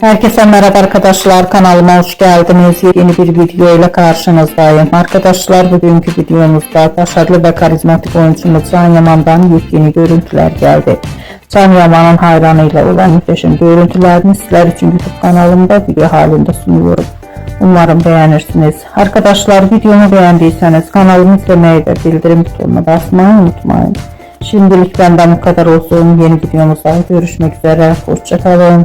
Herkese merhaba arkadaşlar, kanalıma hoş geldiniz. Yeni bir video ile karşınızdayım. Arkadaşlar, bugünkü videomuzda başarılı ve karizmatik oyuncumuz Can Yaman'dan yeni görüntüler geldi. Can Yaman'ın hayranıyla olan muhteşem görüntülerini sizler için YouTube kanalımda video halinde sunuyorum. Umarım beğenirsiniz. Arkadaşlar, videomu beğendiyseniz kanalımı izlemeyi ve bildirim butonuna basmayı unutmayın. Şimdilik benden bu kadar olsun. Yeni videomuzda görüşmek üzere. Hoşça kalın.